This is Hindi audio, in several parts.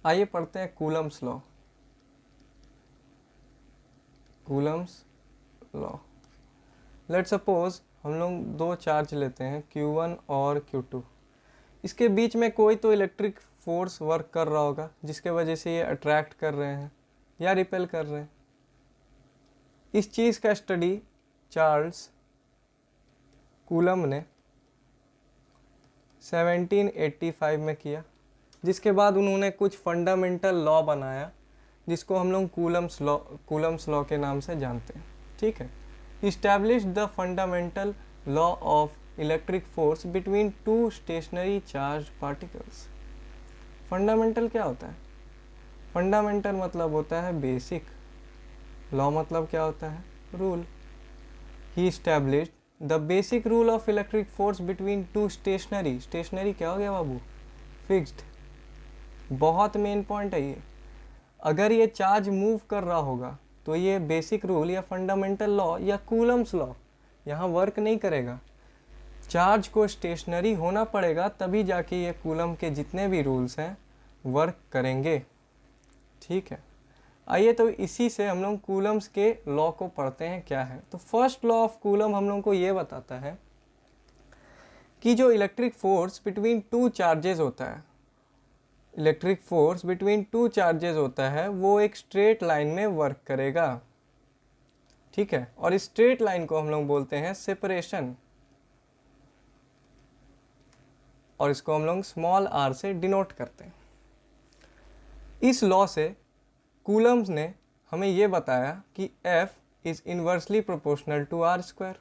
आइए पढ़ते हैं Coulomb's law. Coulomb's law, let suppose हम लोग दो चार्ज लेते हैं Q1 और Q2। इसके बीच में कोई तो इलेक्ट्रिक फोर्स वर्क कर रहा होगा जिसके वजह से ये अट्रैक्ट कर रहे हैं या रिपेल कर रहे हैं। इस चीज़ का स्टडी चार्ल्स कूलम ने 1785 में किया, जिसके बाद उन्होंने कुछ फंडामेंटल लॉ बनाया जिसको हम लोग कूलम्स लॉ के नाम से जानते हैं। ठीक है, establish the fundamental law of electric force between two stationary charge particles. Fundamental क्या होता है? फंडामेंटल मतलब होता है बेसिक, लॉ मतलब क्या होता है? Rule. He established the basic rule of electric force between two stationary. Stationary क्या हो गया बाबू? फिक्स्ड। बहुत मेन पॉइंट है ये। अगर ये चार्ज मूव कर रहा होगा तो ये बेसिक रूल या फंडामेंटल लॉ या कूलम्स लॉ यहाँ वर्क नहीं करेगा। चार्ज को स्टेशनरी होना पड़ेगा तभी जाके ये कूलम के जितने भी रूल्स हैं वर्क करेंगे। ठीक है, आइए तो इसी से हम लोग कूलम्स के लॉ को पढ़ते हैं क्या है। तो फर्स्ट लॉ ऑफ कूलम हम लोग को ये बताता है कि जो electric force between two charges होता है, electric force between two charges होता है वो एक स्ट्रेट लाइन में वर्क करेगा। ठीक है, और इस स्ट्रेट लाइन को हम लोग बोलते हैं सेपरेशन, और इसको हम लोग स्मॉल r से डिनोट करते हैं। इस लॉ से कूलम्स ने हमें ये बताया कि F is inversely proportional to r square.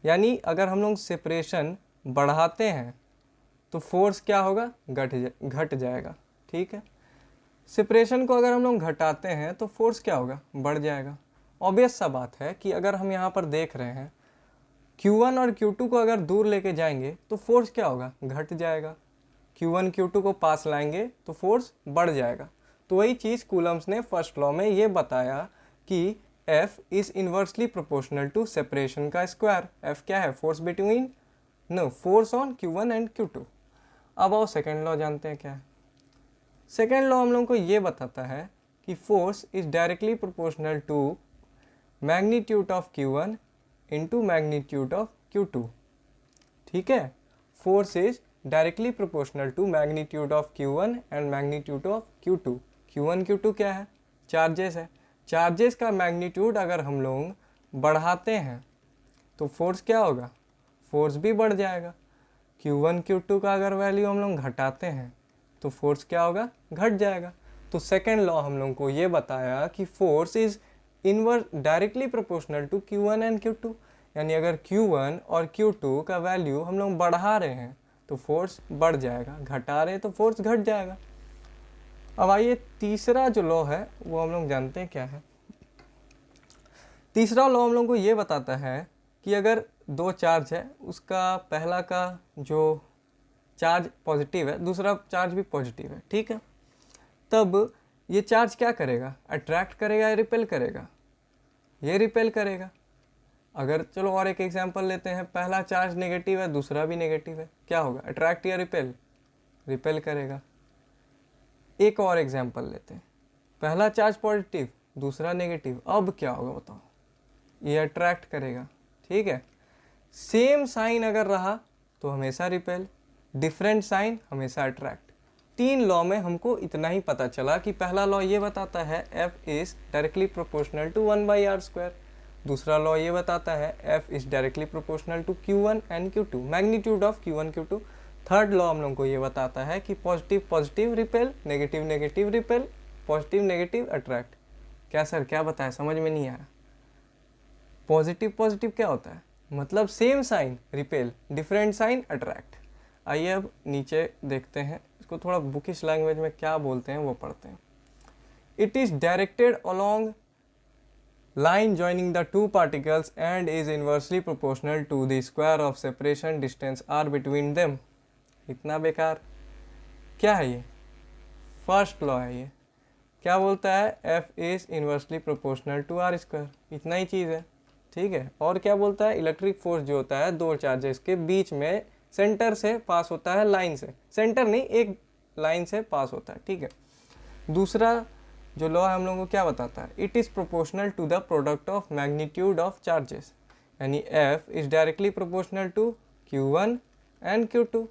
यानी अगर हम लोग सेपरेशन बढ़ाते हैं तो फोर्स क्या होगा? घट जाएगा। ठीक है, सेपरेशन को अगर हम लोग घटाते हैं तो फोर्स क्या होगा? बढ़ जाएगा। ऑब्वियस सा बात है कि अगर हम यहाँ पर देख रहे हैं Q1 और Q2 को अगर दूर लेके जाएंगे तो फोर्स क्या होगा? घट जाएगा। Q1 Q2 को पास लाएंगे तो फोर्स बढ़ जाएगा। तो वही चीज़ कूलम्स ने फर्स्ट लॉ में ये बताया कि F is inversely proportional to separation का स्क्वायर। F क्या है? Force between force on Q1 and Q2। अब आओ सेकेंड लॉ जानते हैं क्या है। सेकेंड लॉ हम लोगों को ये बताता है कि force is directly proportional to magnitude of Q1 into magnitude of Q2। ठीक है, force is directly proportional to magnitude of Q1 and magnitude of Q2। Q1 Q2 क्या है? चार्जेस है। चार्जेस का मैग्नीट्यूड अगर हम लोग बढ़ाते हैं तो फोर्स क्या होगा? फोर्स भी बढ़ जाएगा। Q1 Q2 का अगर वैल्यू हम लोग घटाते हैं तो फोर्स क्या होगा? घट जाएगा। तो सेकेंड लॉ हम लोग को ये बताया कि force is directly proportional to Q1 and Q2। यानी अगर Q1 और Q2 का वैल्यू हम लोग बढ़ा रहे हैं तो फोर्स बढ़ जाएगा, घटा रहे हैं तो फोर्स घट जाएगा। अब आइए तीसरा जो लॉ है वो हम लोग जानते हैं क्या है। तीसरा लॉ हम लोग को ये बताता है कि अगर दो चार्ज है, उसका पहला का जो चार्ज पॉजिटिव है, दूसरा चार्ज भी पॉजिटिव है। ठीक है, तब ये चार्ज क्या करेगा? अट्रैक्ट करेगा या रिपेल करेगा? ये रिपेल करेगा। अगर चलो और एक एग्जांपल लेते हैं, पहला चार्ज नेगेटिव है, दूसरा भी नेगेटिव है, क्या होगा? अट्रैक्ट या रिपेल? रिपेल करेगा। एक और एग्जांपल लेते हैं, पहला चार्ज पॉजिटिव, दूसरा नेगेटिव, अब क्या होगा बताओ? ये अट्रैक्ट करेगा। ठीक है, सेम साइन अगर रहा तो हमेशा रिपेल, डिफरेंट साइन हमेशा अट्रैक्ट। तीन लॉ में हमको इतना ही पता चला कि पहला लॉ ये बताता है F is directly proportional to 1/r square. दूसरा लॉ ये बताता है F is directly proportional to Q1 and Q2, magnitude of Q1 Q2। Third law हम लोग को ये बताता है कि positive positive repel, negative negative repel, positive negative attract. क्या सर, क्या बताया? समझ में नहीं आया। पॉजिटिव पॉजिटिव क्या होता है? मतलब same sign repel, different sign attract. आइए अब नीचे देखते हैं, इसको थोड़ा बुकिश लैंग्वेज में क्या बोलते हैं वो पढ़ते हैं। It is directed along line joining the two particles and is inversely proportional to the square of separation distance r between them. इतना बेकार क्या है ये? फर्स्ट लॉ है ये। क्या बोलता है? F is inversely proportional to r square. इतना ही चीज़ है। ठीक है, और क्या बोलता है? इलेक्ट्रिक फोर्स जो होता है दो चार्जेस के बीच में सेंटर से पास होता है, लाइन से, सेंटर नहीं, एक लाइन से पास होता है। ठीक है, दूसरा जो लॉ है हम लोगों को क्या बताता है, it is proportional to the product of magnitude of charges, यानी F is directly proportional to Q1 and Q2।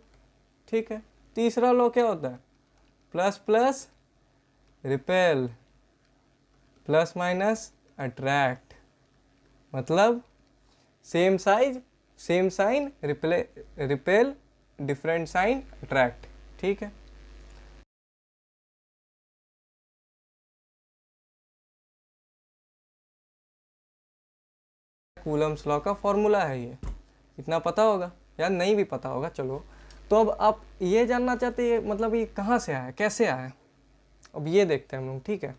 ठीक है। तीसरा लॉ क्या होता है, plus plus repel, plus minus attract, मतलब same size same sign repel, different sign attract. ठीक है। कूलम्स लॉ का फॉर्मूला है ये, इतना पता होगा या नहीं भी पता होगा, चलो। तो अब आप ये जानना चाहते हैं मतलब ये कहाँ से आया, कैसे आया, अब ये देखते हैं हम लोग। ठीक है।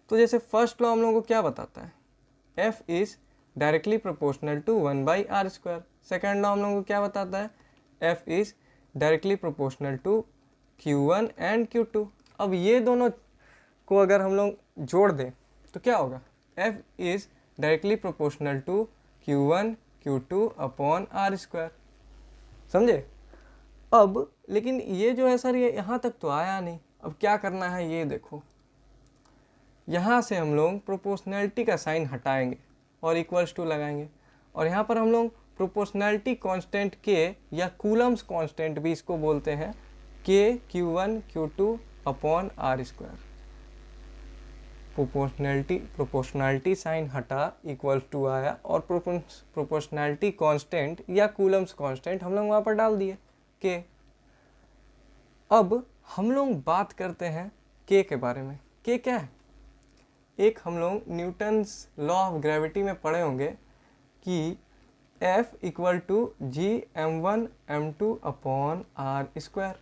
तो जैसे फर्स्ट लॉ हम लोग को क्या बताता है, F is directly proportional to 1/r²। Second law हम लोग को क्या बताता है, F is directly proportional to Q1 and Q2। अब ये दोनों को अगर हम लोग जोड़ दें तो क्या होगा, F is directly proportional to Q1 Q2 upon r²। समझे। अब लेकिन ये जो है सर ये यहाँ तक तो आया नहीं, अब क्या करना है ये देखो, यहाँ से हम लोग प्रोपोर्शनैलिटी का साइन हटाएंगे और इक्वल्स टू लगाएंगे, और यहाँ पर हम लोग प्रोपोर्शनैलिटी कांस्टेंट के या कूलम्स कांस्टेंट भी इसको बोलते हैं, के Q1 Q2 upon r²। Proportionality sign हटा, इक्वल्स टू आया, और प्रोपोर्शनैलिटी कांस्टेंट या कूलम्स कांस्टेंट हम लोग वहाँ पर डाल दिए के। अब हम लोग बात करते हैं के के बारे में। के क्या है, एक हम लोग न्यूटन्स लॉ ऑफ ग्रेविटी में पढ़े होंगे कि F equal to G_m1 m2 upon r²।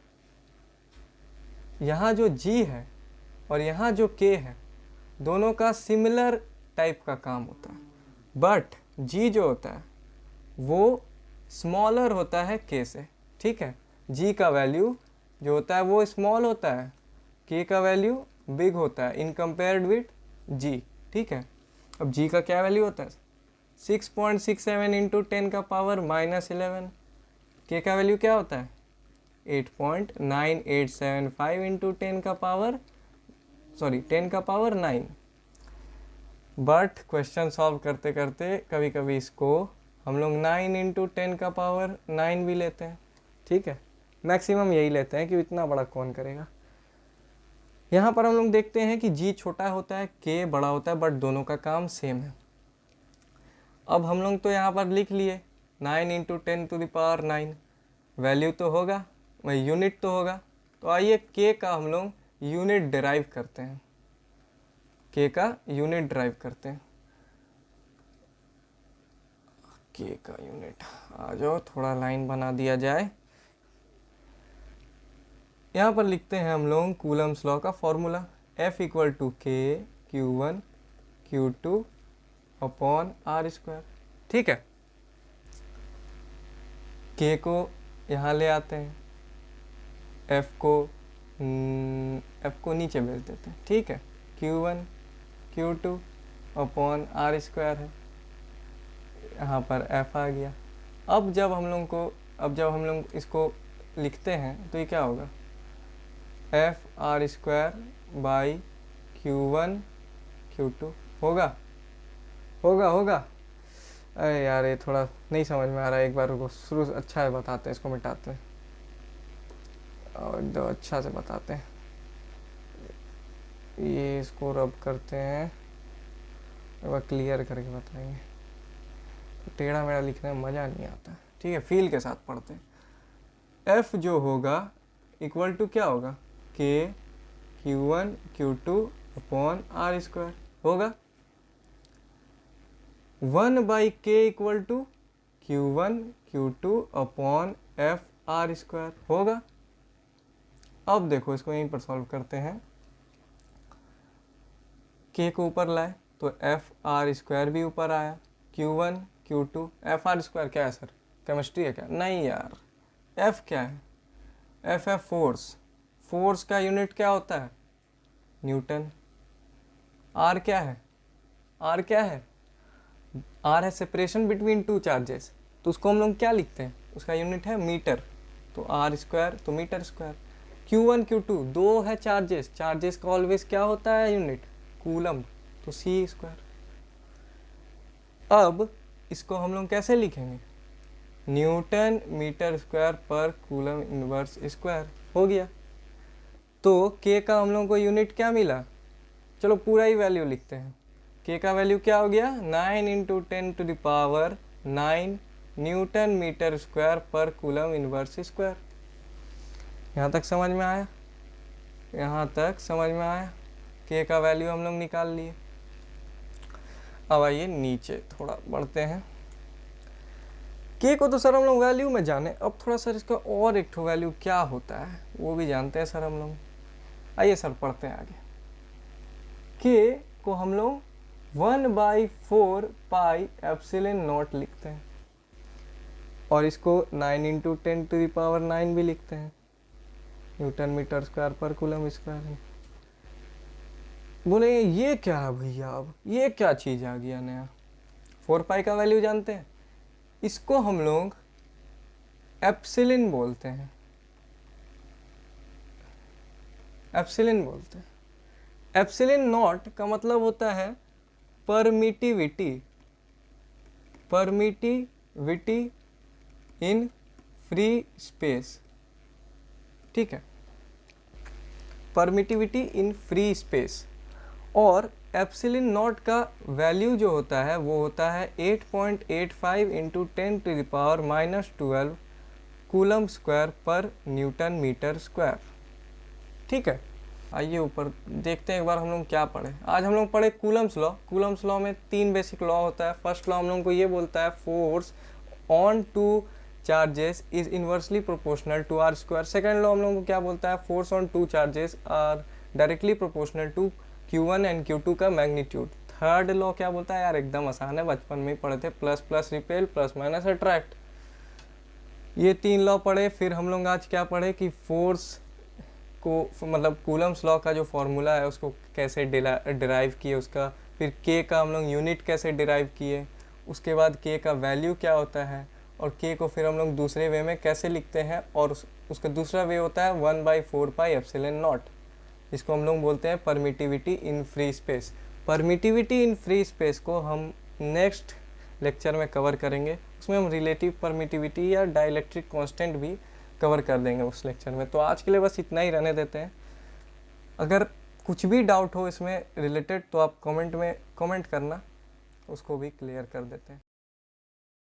यहाँ जो G है और यहाँ जो K है दोनों का सिमिलर टाइप का काम होता है, बट G जो होता है वो स्मॉलर होता है K से। ठीक है। G का वैल्यू जो होता है वो स्मॉल होता है, K का वैल्यू बिग होता है इन कंपेयर्ड विथ G। ठीक है। अब G का क्या वैल्यू होता है, 6.67 इंटू 10 का पावर -11। K का वैल्यू क्या होता है, 8.9875 इंटू 10 का पावर 10 का पावर 9। बट क्वेश्चन सॉल्व करते करते कभी कभी इसको हम लोग 9 इंटू 10 का पावर 9 भी लेते हैं। ठीक है। मैक्सिमम यही लेते हैं कि इतना बड़ा कौन करेगा। यहाँ पर हम लोग देखते हैं कि G छोटा होता है, K बड़ा होता है, बट दोनों का काम सेम है। अब हम लोग तो यहाँ पर लिख लिए 9 इंटू 10⁻9, वैल्यू तो होगा वही, यूनिट तो होगा। तो आइए K का हम लोग यूनिट डिराइव करते हैं, K का यूनिट डिराइव करते हैं। K का यूनिट आ जाओ, थोड़ा लाइन बना दिया जाए। यहाँ पर लिखते हैं हम लोग कूलम्स लॉ का formula, F equal to K Q1 Q2 upon r²। ठीक है। K को यहाँ ले आते हैं, F को नीचे भेज देते हैं। ठीक है। Q1 Q2 अपॉन r² है, यहाँ पर F आ गया। अब जब हम लोग इसको लिखते हैं तो ये क्या होगा, F r² by Q1 Q2 होगा। अरे यार ये थोड़ा नहीं समझ में आ रहा है, एक बार रुको, शुरू अच्छा है बताते हैं, इसको मिटाते हैं और एकदम अच्छा से बताते हैं। ये इसको रब करते हैं, एक बार क्लियर करके बताएंगे, तो टेढ़ा मेढ़ा लिखने में मज़ा नहीं आता। ठीक है। फील के साथ पढ़ते हैं। F जो होगा इक्वल टू क्या होगा, K Q1 Q2 upon r² होगा। 1/K equal to Q1 Q2 upon F r² होगा। अब देखो इसको यहीं पर सॉल्व करते हैं, K को ऊपर लाए तो F r² भी ऊपर आया, Q1 Q2 F r² क्या है सर, केमिस्ट्री है क्या, नहीं यार। F क्या है, F है फोर्स का यूनिट क्या होता है, न्यूटन। R क्या है, R है सेपरेशन बिटवीन टू चार्जेस, तो उसको हम लोग क्या लिखते हैं, उसका यूनिट है मीटर, तो r² तो मीटर²। Q1 Q2 दो है चार्जेस, चार्जेस का ऑलवेज क्या होता है यूनिट, कूलम, तो C स्क्वायर। अब इसको हम लोग कैसे लिखेंगे, न्यूटन मीटर स्क्वायर पर कूलम इनवर्स स्क्वायर, हो गया। तो K का हम लोग को यूनिट क्या मिला, चलो पूरा ही वैल्यू लिखते हैं। K का वैल्यू क्या हो गया, 9 × 10⁹ न्यूटन मीटर स्क्वायर पर कूलम इनवर्स स्क्वायर। यहाँ तक समझ में आया, यहाँ तक समझ में आया। K का वैल्यू हम लोग निकाल लिए। अब आइए नीचे थोड़ा बढ़ते हैं। K को तो सर हम लोग वैल्यू में जाने, अब थोड़ा सर इसका और एक ठो वैल्यू क्या होता है वो भी जानते हैं सर हम लोग। आइए सर पढ़ते हैं आगे। K को हम लोग 1/4 पाई एप्सिलॉन नॉट लिखते हैं और इसको 9 × 10⁹ भी लिखते हैं, न्यूटन मीटर स्क्वायर पर कूलम स्क्वायर। बोले ये क्या है भैया, अब ये क्या चीज़ आ गया नया, 4 पाई का वैल्यू जानते हैं, इसको हम लोग एप्सिलॉन बोलते हैं, एप्सिलॉन बोलते हैं। एप्सिलॉन नॉट का मतलब होता है permittivity, permittivity in free space, ठीक है, परमिटिविटी इन फ्री स्पेस। और एप्सिलॉन नॉट का वैल्यू जो होता है वो होता है 8.85 × 10⁻⁻12 कूलम स्क्वायर पर न्यूटन मीटर स्क्वायर, ठीक है। आइए ऊपर देखते हैं एक बार हम लोग क्या पढ़े। आज हम लोग पढ़े कूलम्स लॉ। कूलम्स लॉ में 3 बेसिक लॉ होता है। फर्स्ट लॉ हम लोग को ये बोलता है force on two charges is inversely proportional to r square. Second law हम लोग को क्या बोलता है, force on two charges are directly proportional to Q1 and Q2 का मैग्नीट्यूड। थर्ड लॉ क्या बोलता है, यार एकदम आसान है, बचपन में ही पढ़े थे, plus plus repel, plus minus attract. ये 3 लॉ पढ़े। फिर हम लोग आज क्या पढ़े कि फोर्स को मतलब कूलम्स लॉ का जो फॉर्मूला है उसको कैसे डिराइव किए उसका, फिर K का हम लोग यूनिट कैसे डिराइव किए, उसके बाद K का वैल्यू क्या होता है, और K को फिर हम लोग दूसरे वे में कैसे लिखते हैं, और उसका दूसरा वे होता है 1/4 पाई एप्सिलॉन नॉट, इसको हम लोग बोलते हैं permittivity in free space. Permittivity in free space को हम नेक्स्ट लेक्चर में कवर करेंगे, उसमें हम रिलेटिव परमिटिविटी या डाइलेक्ट्रिक कांस्टेंट भी कवर कर देंगे उस लेक्चर में। तो आज के लिए बस इतना ही रहने देते हैं। अगर कुछ भी डाउट हो इसमें रिलेटेड तो आप कमेंट में कमेंट करना, उसको भी क्लियर कर देते हैं।